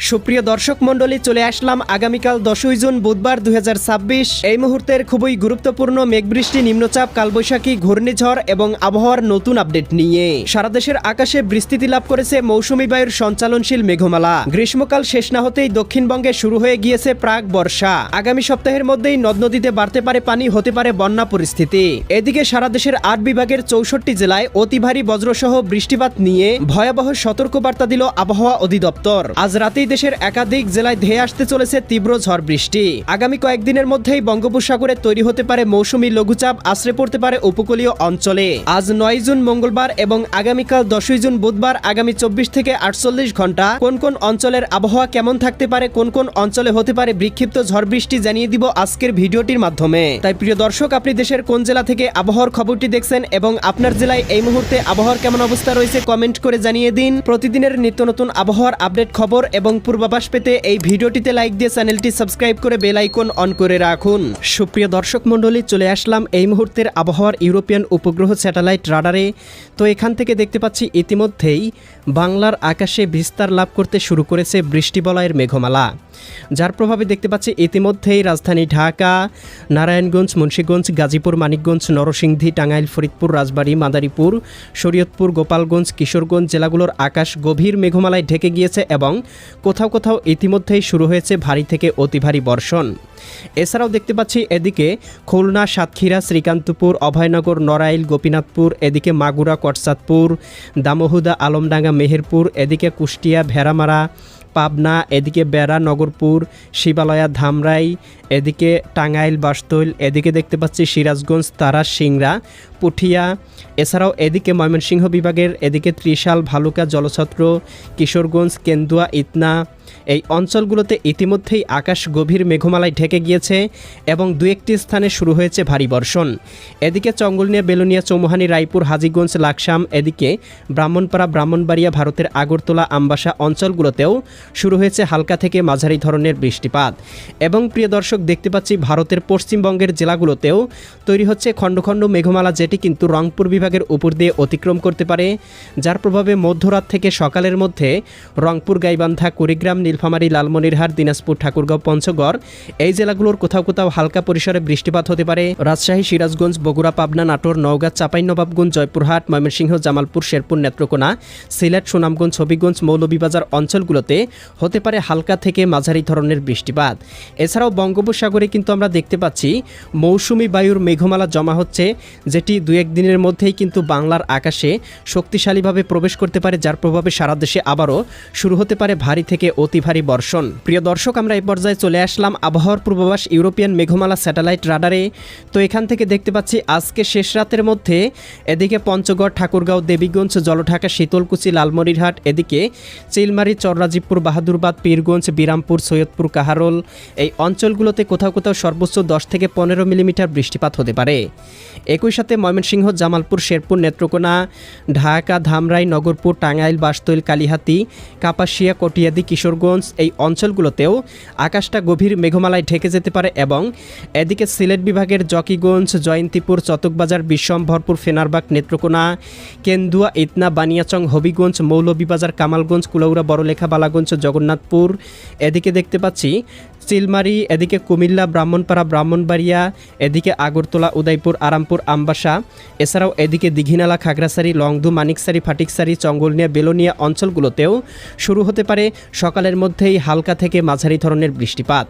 সুপ্রিয় দর্শক মণ্ডলী, চলে আসলাম আগামীকাল 10ই জুন বুধবার 2026 এই মুহূর্তের খুবই গুরুত্বপূর্ণ মেঘবৃষ্টি, নিম্নচাপ, কালবৈশাখী, ঘূর্ণিঝড় এবং আবহাওয়ার নতুন আপডেট নিয়ে। সারা দেশের আকাশে বিস্তৃতি লাভ করেছে মৌসুমী বায়ুর সঞ্চালনশীল মেঘমালা। গ্রীষ্মকাল শেষ না হতেই দক্ষিণবঙ্গে শুরু হয়ে গিয়েছে প্রাক বর্ষা। আগামী সপ্তাহের মধ্যেই নদ নদীতে বাড়তে পারে পানি, হতে পারে বন্যা পরিস্থিতি। এদিকে সারা দেশের 8 বিভাগের 64 জেলায় অতি ভারী বজ্রসহ বৃষ্টিপাত নিয়ে ভয়াবহ সতর্কবার্তা দিল আবহাওয়া অধিদপ্তর। আজ রাতেই দেশের একাধিক জেলায় ধেয়ে আসতে চলেছে তীব্র ঝড় বৃষ্টি। আগামী কয়েকদিনের মধ্যেই বঙ্গোপসাগরে তৈরি হতে পারে মৌসুমী লঘুচাপ, আশ্রে পড়তে পারে উপকূলীয় অঞ্চলে। আজ 9 জুন মঙ্গলবার এবং আগামীকাল 10ই জুন বুধবার আগামী 24 থেকে 48 ঘন্টা কোন কোন অঞ্চলের আবহাওয়া কেমন থাকতে পারে, কোন কোন অঞ্চলে হতে পারে বিক্ষিপ্ত ঝড় বৃষ্টি জানিয়ে দিব আজকের ভিডিওটির মাধ্যমে। তাই প্রিয় দর্শক, আপনি দেশের কোন জেলা থেকে আবহাওয়ার খবরটি দেখছেন এবং আপনার জেলায় এই মুহূর্তে আবহাওয়ার কেমন অবস্থা রয়েছে কমেন্ট করে জানিয়ে দিন। প্রতিদিনের নিত্য নতুন আবহাওয়ার আপডেট খবর এবং পূর্বাভাস পেতে এই ভিডিওটিতে লাইক দিয়ে চ্যানেলটি সাবস্ক্রাইব করে বেল আইকন অন করে রাখুন। সুপ্রিয় দর্শক মণ্ডলী, চলে আসলাম এই মুহূর্তের আবহাওয়ার ইউরোপিয়ান উপগ্রহ স্যাটেলাইট রাডারে। তো এখান থেকে দেখতে পাচ্ছি ইতিমধ্যেই বাংলার আকাশে বিস্তার লাভ করতে শুরু করেছে বৃষ্টিবলয়ের মেঘমালা, যার প্রভাবে দেখতে পাচ্ছি ইতিমধ্যেই রাজধানী ঢাকা, নারায়ণগঞ্জ, মুন্সিগঞ্জ, গাজীপুর, মানিকগঞ্জ, নরসিংদী, টাঙ্গাইল, ফরিদপুর, রাজবাড়ী, মাদারীপুর, শরীয়তপুর, গোপালগঞ্জ, কিশোরগঞ্জ জেলাগুলোর আকাশ গভীর মেঘমালায় ঢেকে গিয়েছে এবং কোথাও কোথাও ইতিমধ্যেই শুরু হয়েছে ভারী থেকে অতি ভারী বর্ষণ। এছাড়াও দেখতে পাচ্ছি এদিকে খুলনা, সাতক্ষীরা, শ্রীকান্তপুর, অভয়নগর, নড়াইল, গোপীনাথপুর, এদিকে মাগুরা, কটসাদপুর, দামোহুদা, আলমডাঙ্গা, মেহেরপুর, এদিকে কুষ্টিয়া, ভেড়ামারা, পাবনা, এদিকে বেড়া, নগরপুর, শিবালয়া, ধামরাই, এদিকে টাঙ্গাইল, বাসতৈল, এদিকে দেখতে পাচ্ছি সিরাজগঞ্জ, তারাস, সিংড়া, পুঠিয়া। এছাড়াও এদিকে ময়মনসিংহ বিভাগের এদিকে ত্রিশাল, ভালুকা, জলছত্র, কিশোরগঞ্জ, কেন্দুয়া, ইতনা এই অঞ্চলগুলোতে ইতিমধ্যেই আকাশ গভীর মেঘমালায় ঢেকে গিয়েছে এবং দু একটি স্থানে শুরু হয়েছে ভারী বর্ষণ। এদিকে চঙ্গলনিয়া, বেলুনিয়া, চৌমুহানি, রায়পুর, হাজীগঞ্জ, লাকসাম, এদিকে ব্রাহ্মণপাড়া, ব্রাহ্মণবাড়িয়া, ভারতের আগরতলা, আমবাসা অঞ্চলগুলোতেও শুরু হয়েছে হালকা থেকে মাঝারি ধরনের বৃষ্টিপাত। এবং প্রিয় দর্শক, দেখতে পাচ্ছি ভারতের পশ্চিমবঙ্গের জেলাগুলোতেও তৈরি হচ্ছে খণ্ড খণ্ড মেঘমালা, যেটি কিন্তু রংপুর বিভাগের উপর দিয়ে অতিক্রম করতে পারে, যার প্রভাবে মধ্যরাত থেকে সকালের মধ্যে রংপুর, গাইবান্ধা, কুড়িগ্রাম, নীলফামারী, লালমনিরহাট, দিনাজপুর, ঠাকুরগাঁও, পঞ্চগড় এই জেলাগুলোর কোথাও কোথাও হালকা পরিসরে বৃষ্টিপাত হতে পারে। রাজশাহী, সিরাজগঞ্জ, বগুড়া, পাবনা, নাটোর, নওগাঁ, চাঁপাইনবাবগঞ্জ, জয়পুরহাট, ময়মনসিংহ, জামালপুর, শেরপুর, নেত্রকোনা, সিলেট, সুনামগঞ্জ, হবিগঞ্জ, মৌলভীবাজার অঞ্চলগুলোতে হতে পারে হালকা থেকে মাঝারি ধরনের বৃষ্টিপাত। এছাড়াও বঙ্গোপসাগরে কিন্তু আমরা দেখতে পাচ্ছি মৌসুমি বায়ুর মেঘমালা জমা হচ্ছে, যেটি দু একদিনের মধ্যেই কিন্তু বাংলার আকাশে শক্তিশালীভাবে প্রবেশ করতে পারে, যার প্রভাবে সারা দেশে আবারও শুরু হতে পারে ভারী থেকে অতি ভারী বর্ষণ। প্রিয় দর্শক, আমরা এই পর্যায়ে চলে আসলাম আবহাওয়ার পূর্বাভাস ইউরোপিয়ান মেঘমালা স্যাটেলাইট রাডারে। তো এখান থেকে দেখতে পাচ্ছি আজকে শেষ রাতের মধ্যে এদিকে পঞ্চগড়, ঠাকুরগাঁও, দেবীগঞ্জ, জলঢাকা, শীতলকুচি, লালমনিরহাট, এদিকে চিলমারি, চররাজীবপুর, বাহাদুরবাদ, পীরগঞ্জ, বিরামপুর, সৈয়দপুর, কাহারোল এই অঞ্চলগুলোতে কোথাও কোথাও সর্বোচ্চ 10 থেকে 15 মিলিমিটার বৃষ্টিপাত হতে পারে। একই সাথে ময়মনসিংহ, জামালপুর, শেরপুর, নেত্রকোনা, ঢাকা, ধামরাই, নগরপুর, টাঙ্গাইল, বাসতৈল, কালিহাতী, কাপাসিয়া, কটিয়াদি, কিশোরগঞ্জ এই অঞ্চলগুলোতেও আকাশটা গভীর মেঘমালায় ঢেকে যেতে পারে। এবং এদিকে সিলেট বিভাগের জকিগঞ্জ, জয়ন্তীপুর, চতকবাজার, বিশ্বম্ভরপুর, ফেনারবাগ, নেত্রকোনা, কেন্দুয়া, ইতনা, বানিয়াচং, হবিগঞ্জ, মৌলভীবাজার, কামালগঞ্জ, কুলাউড়া, বড়লেখা, বালাগঞ্জ, জগন্নাথপুর, এদিকে দেখতে পাচ্ছি চিলমারি, এদিকে কুমিল্লা, ব্রাহ্মণপাড়া, ব্রাহ্মণবাড়িয়া, এদিকে আগরতলা, উদয়পুর, আরামপুর, আমবাসা, এছাড়াও এদিকে দীঘিনালা, খাগড়াছড়ি, লংদু, মানিকছড়ি, ফটিকছড়ি, চঙ্গলনিয়া, বেলোনিয়া অঞ্চলগুলোতেও শুরু হতে পারে সকালের মধ্যেই হালকা থেকে মাঝারি ধরনের বৃষ্টিপাত।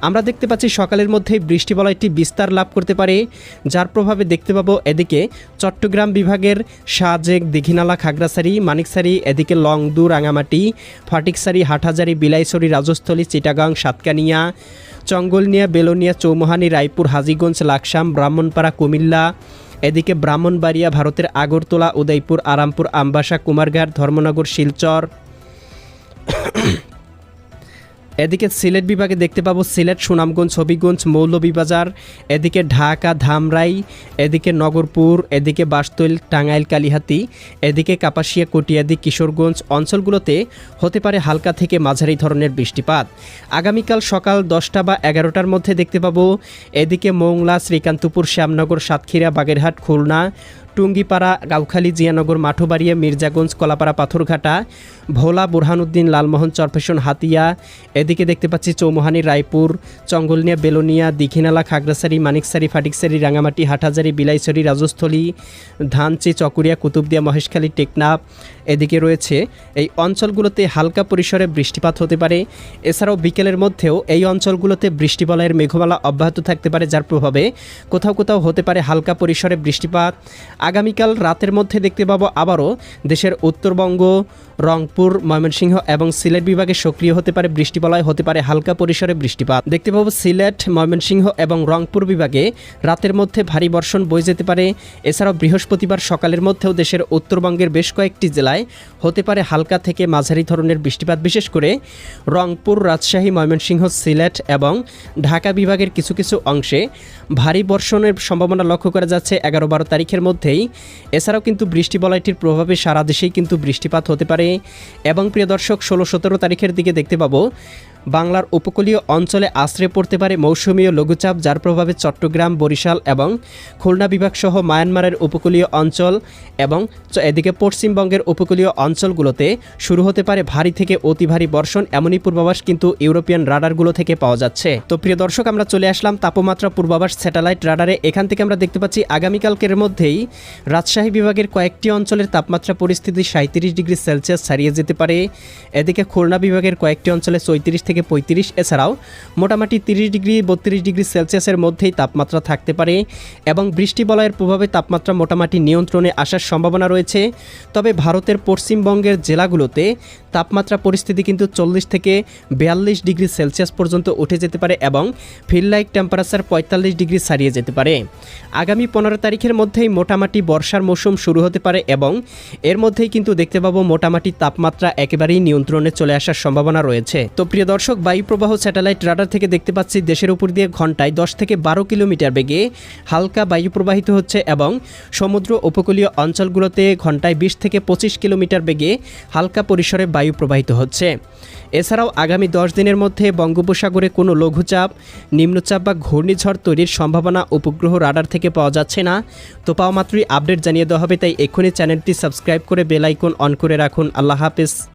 আমরা দেখতে পাচ্ছি সকালের মধ্যেই বৃষ্টিবলয়টি বিস্তার লাভ করতে পারে, যার প্রভাবে দেখতে পাবো এদিকে চট্টগ্রাম বিভাগের সাজেক, দীঘিনালা, খাগড়াছড়ি, মানিকছড়ি, এদিকে লংদু, রাঙামাটি, ফটিকছড়ি, হাটহাজারি, বিলাইছড়ি, রাজস্থলী, চিটাগাং, সাতকানিয়া, চঙ্গলনিয়া, বেলোনিয়া, চৌমুহানি, রায়পুর, হাজীগঞ্জ, লাকসাম, ব্রাহ্মণপাড়া, কুমিল্লা, এদিকে ব্রাহ্মণবাড়িয়া, ভারতের আগরতলা, উদয়পুর, আরামপুর, আমবাসা, কুমারঘাট, ধর্মনগর, শিলচর, এদিকে সিলেট বিভাগে দেখতে পাবো সিলেট, সুনামগঞ্জ, হবিগঞ্জ, মৌলভীবাজার, এদিকে ঢাকা, ধামরাই, এদিকে নগরপুর, এদিকে বাসতৈল, টাঙ্গাইল, কালিহাতী, এদিকে কাপাসিয়া, কটিয়াদি, কিশোরগঞ্জ অঞ্চলগুলোতে হতে পারে হালকা থেকে মাঝারি ধরনের বৃষ্টিপাত। আগামীকাল সকাল 10টা বা 11টার মধ্যে দেখতে পাবো এদিকে মোংলা, শ্রীকান্তপুর, শ্যামনগর, সাতক্ষীরা, বাগেরহাট, খুলনা, টুঙ্গিপাড়া, গাউখালী, জিয়ানগর, মাঠবাড়িয়া, মির্জাগঞ্জ, কলাপাড়া, পাথরঘাটা, ভোলা, বুরহানুদ্দিন, লালমোহন, চরফেশন, হাতিয়া। এদিকে দেখতে পাচ্ছি চৌমুহানি, রায়পুর, চঙ্গলনিয়া, বেলোনিয়া, দীঘিনালা, খাগড়াছড়ি, মানিকছড়ি, ফাটিকছড়ি, রাঙামাটি, হাটহাজারি, বিলাইছড়ি, রাজস্থলী, ধানচি, চকুরিয়া, কুতুবদিয়া, মহেশখালী, টেকনাফ। এদিকে রয়েছে এই অঞ্চলগুলোতে হালকা পরিসরে বৃষ্টিপাত হতে পারে। এছাড়াও বিকেলের মধ্যেও এই অঞ্চলগুলোতে বৃষ্টিবলয়ের মেঘমালা অব্যাহত থাকতে পারে, যার প্রভাবে কোথাও কোথাও হতে পারে হালকা পরিসরে বৃষ্টিপাত। আগামীকাল রাতের মধ্যে দেখতে পাবো আবারও দেশের উত্তরবঙ্গ, রংপুর, ময়মনসিংহ এবং সিলেট বিভাগে সক্রিয় হতে পারে বৃষ্টিবলয়, হতে পারে হালকা পরিসরে বৃষ্টিপাত। দেখতে পাবো সিলেট, ময়মনসিংহ এবং রংপুর বিভাগে রাতের মধ্যে ভারী বর্ষণ বয়ে যেতে পারে। এছাড়াও বৃহস্পতিবার সকালের মধ্যেও দেশের উত্তরবঙ্গের বেশ কয়েকটি জেলায় হতে পারে হালকা থেকে মাঝারি ধরনের বৃষ্টিপাত, বিশেষ করে রংপুর, রাজশাহী, ময়মনসিংহ, সিলেট এবং ঢাকা বিভাগের কিছু কিছু অংশে ভারী বর্ষণের সম্ভাবনা লক্ষ্য করা যাচ্ছে 11-12 তারিখের মধ্যেই। এছাড়াও কিন্তু বৃষ্টিবলয়টির প্রভাবে সারা দেশেই কিন্তু বৃষ্টিপাত হতে পারে। এবং প্রিয় দর্শক, 16-17 তারিখের দিকে দেখতে পাবো বাংলার উপকূলীয় অঞ্চলে আশ্রয় পড়তে পারে মৌসুমী লঘুচাপ, যার প্রভাবে চট্টগ্রাম, বরিশাল এবং খুলনা বিভাগ সহ মায়ানমারের উপকূলীয় অঞ্চল এবং এদিকে পশ্চিমবঙ্গের উপকূলীয় অঞ্চলগুলোতে শুরু হতে পারে ভারী থেকে অতি ভারী বর্ষণ, এমনই পূর্বাভাস কিন্তু ইউরোপিয়ান রাডারগুলো থেকে পাওয়া যাচ্ছে। তো প্রিয় দর্শক, আমরা চলে আসলাম তাপমাত্রা পূর্বাভাস স্যাটেলাইট রাডারে। এখান থেকে আমরা দেখতে পাচ্ছি আগামীকালকের মধ্যেই রাজশাহী বিভাগের কয়েকটি অঞ্চলের তাপমাত্রা পরিস্থিতি 37 ডিগ্রি সেলসিয়াস ছাড়িয়ে যেতে পারে। এদিকে খুলনা বিভাগের কয়েকটি অঞ্চলে 34 থেকে 35, এছাড়াও মোটামুটি 30 ডিগ্রি 32 ডিগ্রি সেলসিয়াসের মধ্যেই তাপমাত্রা থাকতে পারে। এবং বৃষ্টিবলয়ের প্রভাবে তাপমাত্রা মোটামুটি নিয়ন্ত্রণে আসার সম্ভাবনা রয়েছে। তবে ভারতের পশ্চিমবঙ্গের জেলাগুলোতে তাপমাত্রা পরিস্থিতি কিন্তু 40 থেকে 42 ডিগ্রি সেলসিয়াস পর্যন্ত উঠে যেতে পারে এবং ফিল লাইক টেম্পারেচার 45 ডিগ্রি ছাড়িয়ে যেতে পারে। আগামী 15 তারিখের মধ্যেই মোটামুটি বর্ষার মৌসুম শুরু হতে পারে এবং এর মধ্যেই কিন্তু দেখতে পাবো মোটামুটি তাপমাত্রা একেবারেই নিয়ন্ত্রণে চলে আসার সম্ভাবনা রয়েছে। তো প্রিয় দর্শক, বায়ুপ্রবাহ স্যাটেলাইট রাডার থেকে দেখতে পাচ্ছি দেশের উপর দিয়ে ঘন্টায় 10 থেকে 12 কিলোমিটার বেগে হালকা বায়ু প্রবাহিত হচ্ছে এবং সমুদ্র উপকূলীয় অঞ্চলগুলোতে ঘন্টায় 20 থেকে 25 কিলোমিটার বেগে হালকা পরিসরে বায়ু প্রবাহিত হচ্ছে। এছাড়াও আগামী 10 দিনের মধ্যে বঙ্গোপসাগরে কোনো লঘুচাপ, নিম্নচাপ বা ঘূর্ণিঝড় তৈরির সম্ভাবনা উপগ্রহ রাডার থেকে পাওয়া যাচ্ছে না। তো পাওয়া মাত্রই আপডেট জানিয়ে দেওয়া হবে, তাই এক্ষুনি চ্যানেলটি সাবস্ক্রাইব করে বেল আইকন অন করে রাখুন। আল্লাহ হাফেজ।